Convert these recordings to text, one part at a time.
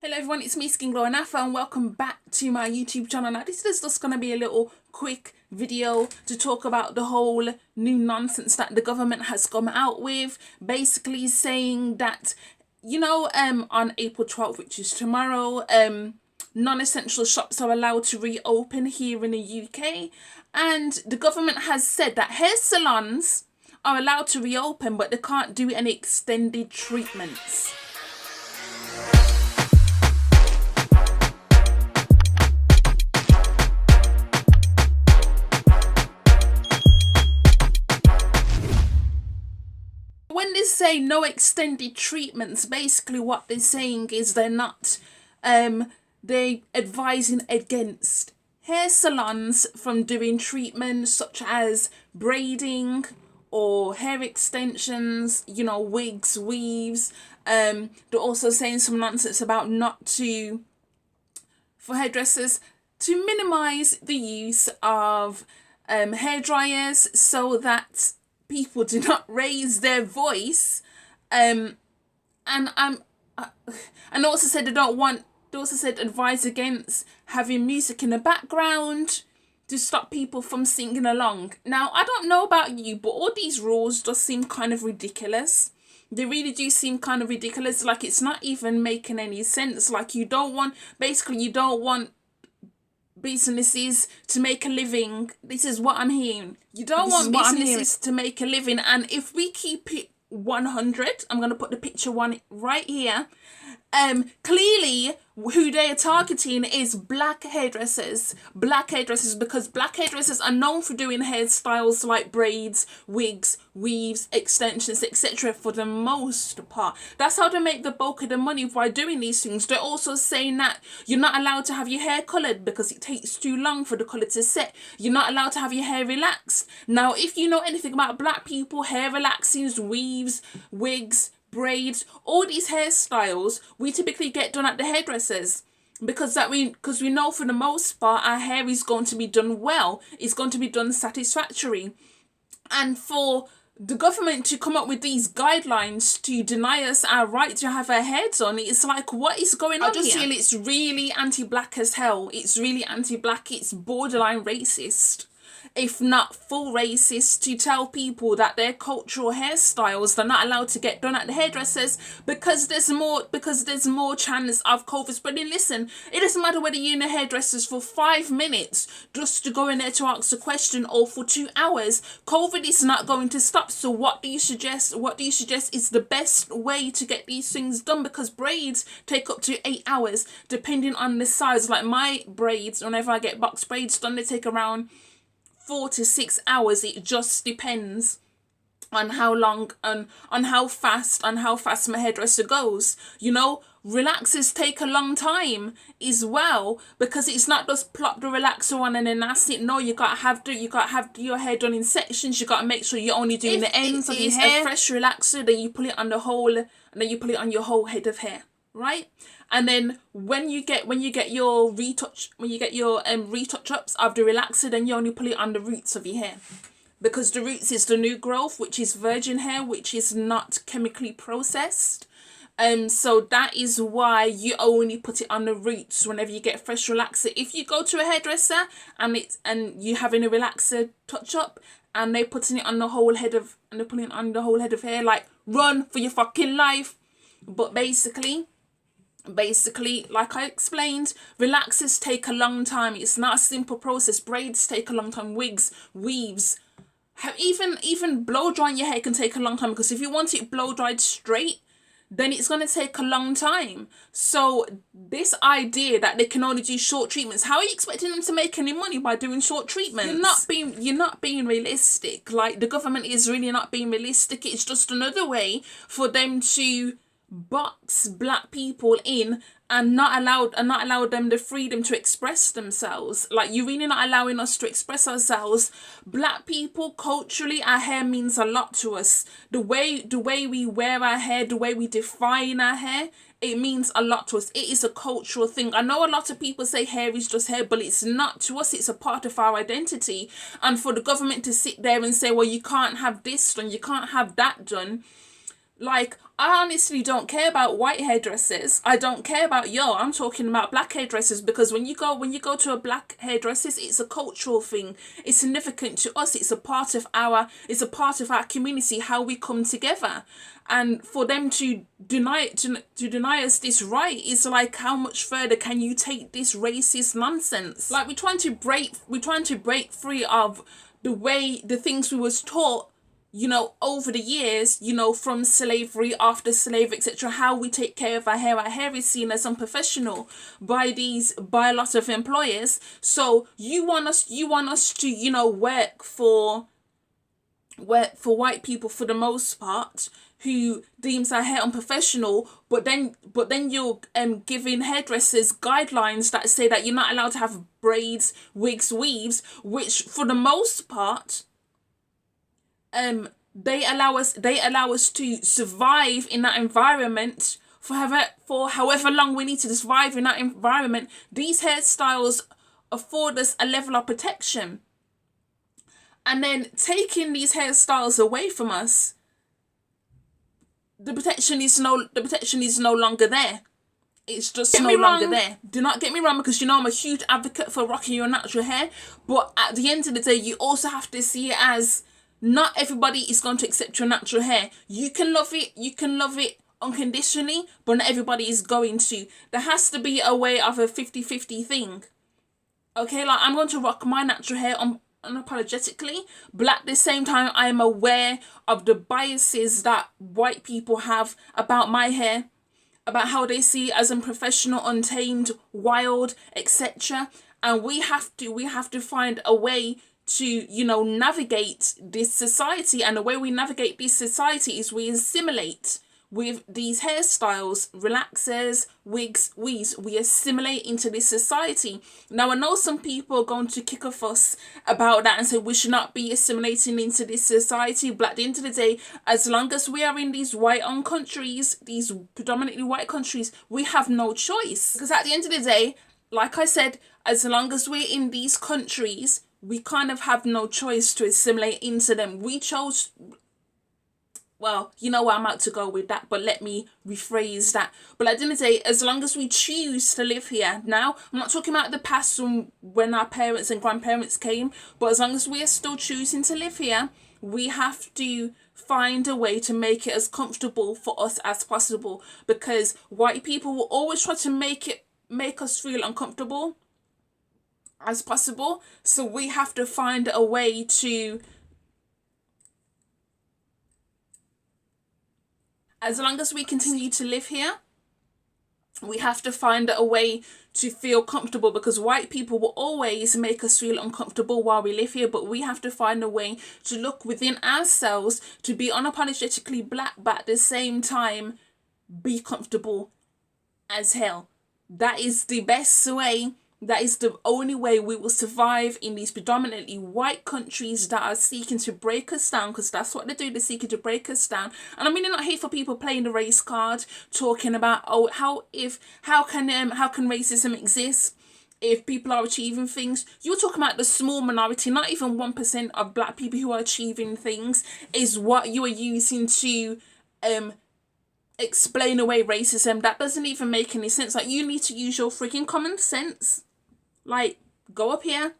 Hello everyone, it's me Skin Glow and Alpha and welcome back to my YouTube channel. Now this is just going to be a little quick video to talk about the whole new nonsense that the government has come out with, basically saying that, on April 12th, which is tomorrow, non-essential shops are allowed to reopen here in the UK, and the government has said that hair salons are allowed to reopen but they can't do any extended treatments. When they say no extended treatments, basically what they're saying is they advising against hair salons from doing treatments such as braiding or hair extensions, wigs, weaves. They're also saying some nonsense about for hairdressers to minimize the use of hair dryers so that people do not raise their voice, and also said they also said advise against having music in the background to stop people from singing along. Now I don't know about you, but all these rules just seem kind of ridiculous. They really do seem kind of ridiculous. Like, it's not even making any sense. Like, you don't want businesses to make a living. This is what I'm hearing. You don't want businesses to make a living, and if we keep it 100, I'm going to put the picture one right here. Clearly who they are targeting is black hairdressers, because black hairdressers are known for doing hairstyles like braids, wigs, weaves, extensions, etc. for the most part. That's how they make the bulk of the money by doing these things. They're also saying that you're not allowed to have your hair coloured because it takes too long for the colour to set. You're not allowed to have your hair relaxed. Now, if you know anything about black people, hair relaxings, weaves, wigs, braids, all these hairstyles we typically get done at the hairdressers, because we know for the most part our hair is going to be done well, it's going to be done satisfactory. And for the government to come up with these guidelines to deny us our right to have our hair done, it's like, what is going on here? I just feel it's really anti-black as hell. It's really anti-black. It's borderline racist, if not full racist, to tell people that their cultural hairstyles they're not allowed to get done at the hairdressers because there's more chance of COVID spreading. Listen, it doesn't matter whether you're in the hairdressers for 5 minutes just to go in there to ask a question or for 2 hours. COVID is not going to stop. So what do you suggest is the best way to get these things done? Because braids take up to 8 hours depending on the size. Like my braids, whenever I get box braids done, they take around 4 to 6 hours. It just depends on how long and on how fast my hairdresser goes. Relaxers take a long time as well, because it's not just plop the relaxer on and then that's it. No, you gotta have your hair done in sections. You gotta make sure you're only doing the ends of your hair. A fresh relaxer, then you put it on the whole, and then you put it on your whole head of hair, right? And then when you get your retouch ups of the relaxer, then you only put it on the roots of your hair, because the roots is the new growth, which is virgin hair, which is not chemically processed. So that is why you only put it on the roots whenever you get fresh relaxer. If you go to a hairdresser and you having a relaxer touch up and they're putting it on the whole head of hair, like, run for your fucking life. But basically, like I explained, relaxers take a long time. It's not a simple process. Braids take a long time. Wigs, weaves, even blow drying your hair can take a long time, because if you want it blow dried straight, then it's going to take a long time. So this idea that they can only do short treatments, how are you expecting them to make any money by doing short treatments? You're not being realistic. Like, the government is really not being realistic. It's just another way for them to box black people in and not allow them the freedom to express themselves. Like, you're really not allowing us to express ourselves. Black people, culturally, our hair means a lot to us. The way we wear our hair, the way we define our hair, it means a lot to us. It is a cultural thing. I know a lot of people say hair is just hair, but it's not to us. It's a part of our identity. And for the government to sit there and say, well, you can't have this done, you can't have that done, Like, I honestly don't care about white hairdressers. I don't care about, I'm talking about black hairdressers, because when you go to a black hairdressers, it's a cultural thing. It's significant to us. It's a part of our community, how we come together. And for them to deny us this right is like, how much further can you take this racist nonsense? Like, we're trying to break free of the things we was taught, over the years, from slavery, after slave, etc., how we take care of our hair. Our hair is seen as unprofessional by a lot of employers. So you want us to, work for white people for the most part, who deems our hair unprofessional, but then you're giving hairdressers guidelines that say that you're not allowed to have braids, wigs, weaves, which for the most part, they allow us to survive in that environment for however long we need to survive in that environment. These hairstyles afford us a level of protection, and then taking these hairstyles away from us, the protection is no longer there. It's just no longer there. Do not get me wrong, because I'm a huge advocate for rocking your natural hair, but at the end of the day, you also have to see it as, not everybody is going to accept your natural hair. You can love it unconditionally, but not everybody is going to. There has to be a way of a 50-50 thing. Okay, like, I'm going to rock my natural hair unapologetically, but at the same time, I am aware of the biases that white people have about my hair, about how they see it as unprofessional, untamed, wild, etc. And we have to find a way to, navigate this society. And the way we navigate this society is we assimilate with these hairstyles, relaxers, wigs, weaves. We assimilate into this society. Now, I know some people are going to kick a fuss about that and say we should not be assimilating into this society, but at the end of the day, as long as we are in these white-owned countries, these predominantly white countries, we have no choice. Because at the end of the day, like I said, as long as we're in these countries, we kind of have no choice to assimilate into them. We chose... Well, you know where I'm about to go with that, but let me rephrase that. But at the end of the day, as long as we choose to live here, now, I'm not talking about the past when our parents and grandparents came, but as long as we are still choosing to live here, we have to find a way to make it as comfortable for us as possible, because white people will always try to make us feel uncomfortable as possible. So we have to find a way to... As long as we continue to live here, we have to find a way to feel comfortable, because white people will always make us feel uncomfortable while we live here, but we have to find a way to look within ourselves to be unapologetically black, but at the same time, be comfortable as hell. That is the best way. That is the only way we will survive in these predominantly white countries that are seeking to break us down, because that's what they do. They're seeking to break us down. And I'm really not here for people playing the race card, talking about, how can racism exist if people are achieving things. You're talking about the small minority, not even 1% of black people who are achieving things is what you are using to explain away racism. That doesn't even make any sense. Like, you need to use your freaking common sense. Like, go up here,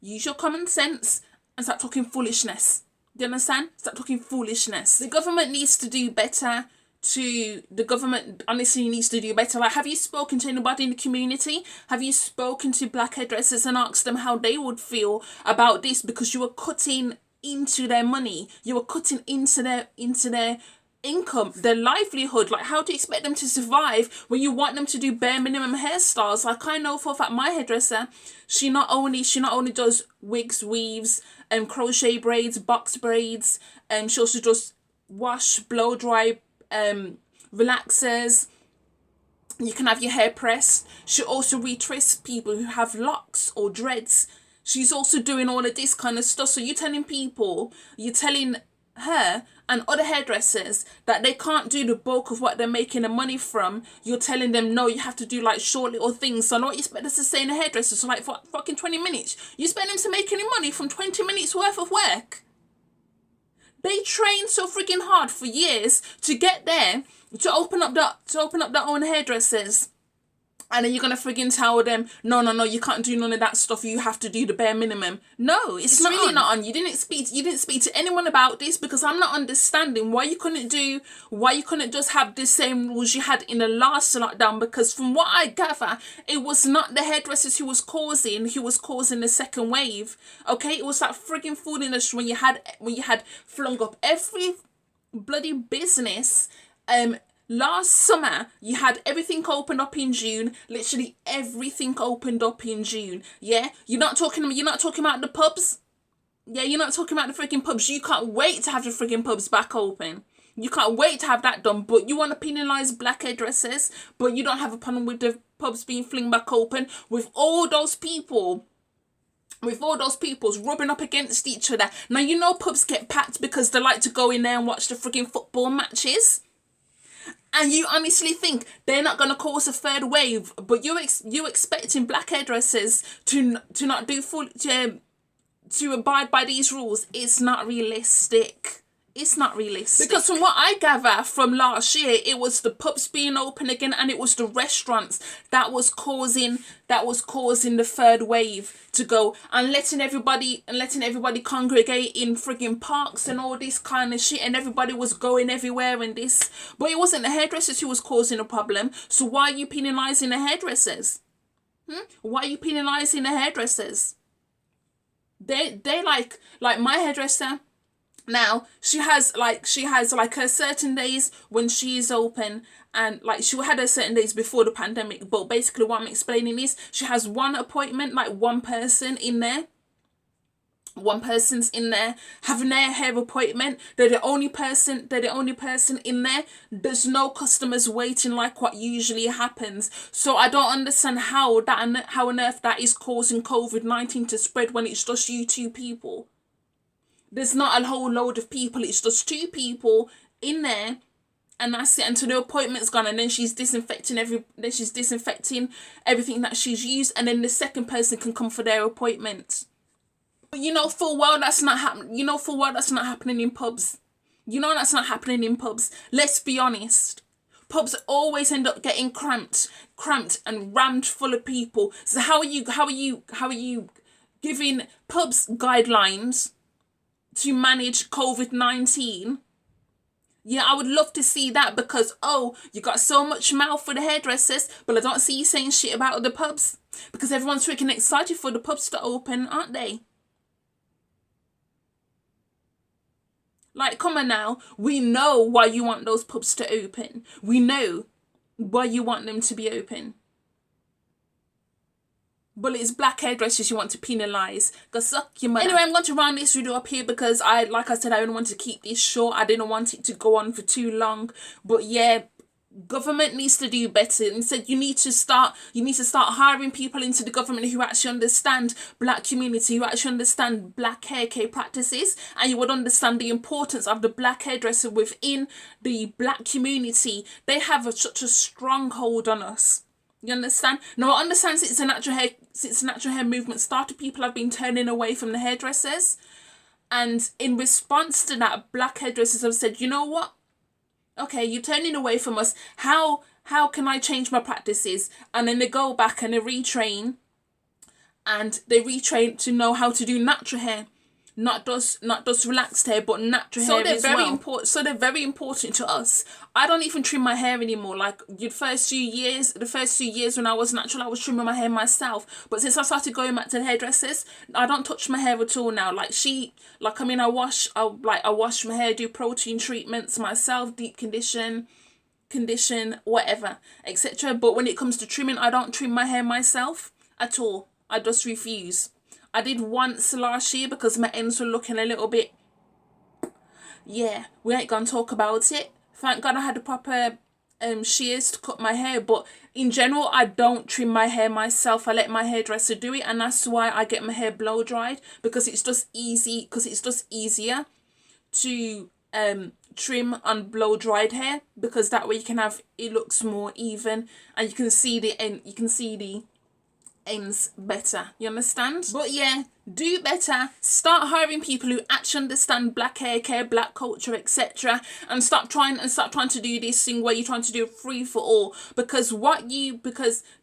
use your common sense, and start talking foolishness. Do you understand? Start talking foolishness. The government needs to do better. The government honestly needs to do better. Like, have you spoken to anybody in the community? Have you spoken to black hairdressers and asked them how they would feel about this? Because you are cutting into their money. You are cutting into their income, their livelihood. Like, how do you expect them to survive when you want them to do bare minimum hairstyles? Like, I know for a fact my hairdresser, she not only does wigs, weaves, crochet braids, box braids, she also does wash, blow dry, relaxers. You can have your hair pressed. She also retwists people who have locks or dreads. She's also doing all of this kind of stuff. So you're telling her and other hairdressers that they can't do the bulk of what they're making the money from. You're telling them, no, you have to do like short little things. So what you expect us to say in a hairdresser? So like for fucking 20 minutes. You expect them to make any money from 20 minutes worth of work? They trained so freaking hard for years to get there, to open up their own hairdressers. And then you're going to friggin' tell them, no, you can't do none of that stuff. You have to do the bare minimum. No, it's not really not on. You didn't speak to anyone about this, because I'm not understanding why you couldn't just have the same rules you had in the last lockdown. Because from what I gather, it was not the hairdressers who was causing the second wave. Okay, it was that friggin' food industry when you had flung up every bloody business. Last summer, you had everything opened up in June. Literally everything opened up in June. Yeah, you're not talking about the pubs. Yeah, you're not talking about the freaking pubs. You can't wait to have the freaking pubs back open. You can't wait to have that done. But you want to penalise black hairdressers, but you don't have a problem with the pubs being flung back open, with all those people rubbing up against each other. Now, you know pubs get packed because they like to go in there and watch the freaking football matches. And you honestly think they're not going to cause a third wave, but you expecting black hairdressers to not do to abide by these rules? It's not realistic. It's not realistic. Because from what I gather from last year, it was the pubs being open again, and it was the restaurants that was causing the third wave to go, and letting everybody congregate in frigging parks and all this kind of shit, and everybody was going everywhere and this. But it wasn't the hairdressers who was causing a problem. So why are you penalising the hairdressers? Why are you penalising the hairdressers? They like my hairdresser. Now, she has her certain days when she is open, and like she had her certain days before the pandemic, but basically what I'm explaining is she has one appointment, like one person's in there having their hair appointment. They're the only person in there. There's no customers waiting like what usually happens. So I don't understand how on earth that is causing COVID-19 to spread when it's just you two people. There's not a whole load of people. It's just two people in there, and that's it until the appointment's gone. And then she's disinfecting everything that she's used, and then the second person can come for their appointment. But you know full well that's not happening. You know full well that's not happening in pubs. You know that's not happening in pubs. Let's be honest. Pubs always end up getting cramped and rammed full of people. So how are you giving pubs guidelines to manage COVID-19? Yeah, I would love to see that, because you got so much mouth for the hairdressers, but I don't see you saying shit about the pubs, because everyone's freaking excited for the pubs to open, aren't they? Like, come on now, we know why you want those pubs to open. We know why you want them to be open. But it's black hairdressers you want to penalise. Go suck your mother. Anyway, I'm going to round this video up here, because like I said, I only wanted to keep this short. I didn't want it to go on for too long. But yeah, government needs to do better. Instead, you need to start hiring people into the government who actually understand black community, who actually understand black hair care practices, and you would understand the importance of the black hairdresser within the black community. They have such a strong hold on us. You understand? Now, I understand since the natural hair movement started, people have been turning away from the hairdressers. And in response to that, black hairdressers have said, you know what? Okay, you're turning away from us. How can I change my practices? And then they go back and they retrain. And they retrain to know how to do natural hair. Not just relaxed hair, but natural hair as well. So they're very important to us. I don't even trim my hair anymore. Like the first few years when I was natural, I was trimming my hair myself. But since I started going back to the hairdressers, I don't touch my hair at all now. I wash my hair, do protein treatments myself, deep condition, whatever, etc. But when it comes to trimming, I don't trim my hair myself at all. I just refuse. I did once last year because my ends were looking a little bit... Yeah, we ain't gonna talk about it. Thank God I had the proper shears to cut my hair. But in general, I don't trim my hair myself. I let my hairdresser do it. And that's why I get my hair blow dried. Because it's just easy. Because it's just easier to trim on blow dried hair. Because that way you can have... It looks more even. And you can see the end. You can see the ends better, you understand? But yeah, Do better. Start hiring people who actually understand black hair care, black culture, etc. And stop trying to do this thing where you're trying to do free for all. Because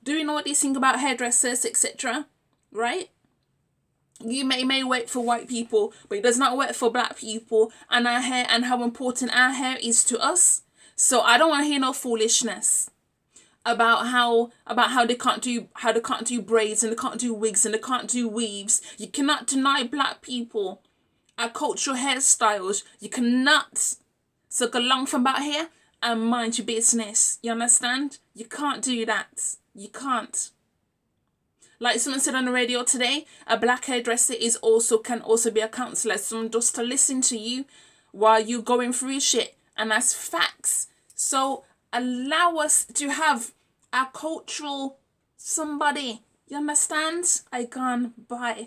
doing all this thing about hairdressers, etc. Right? You may work for white people, but it does not work for black people and our hair and how important our hair is to us. So I don't want to hear no foolishness about how they can't do braids and they can't do wigs and they can't do weaves. You cannot deny black people our cultural hairstyles. You cannot. So go along from back here and mind your business. You understand? You can't do that. You can't. Like someone said on the radio today, a black hairdresser can also be a counselor. Someone just to listen to you while you're going through shit. And that's facts. So allow us to have our cultural somebody. You understand? I gone. Bye.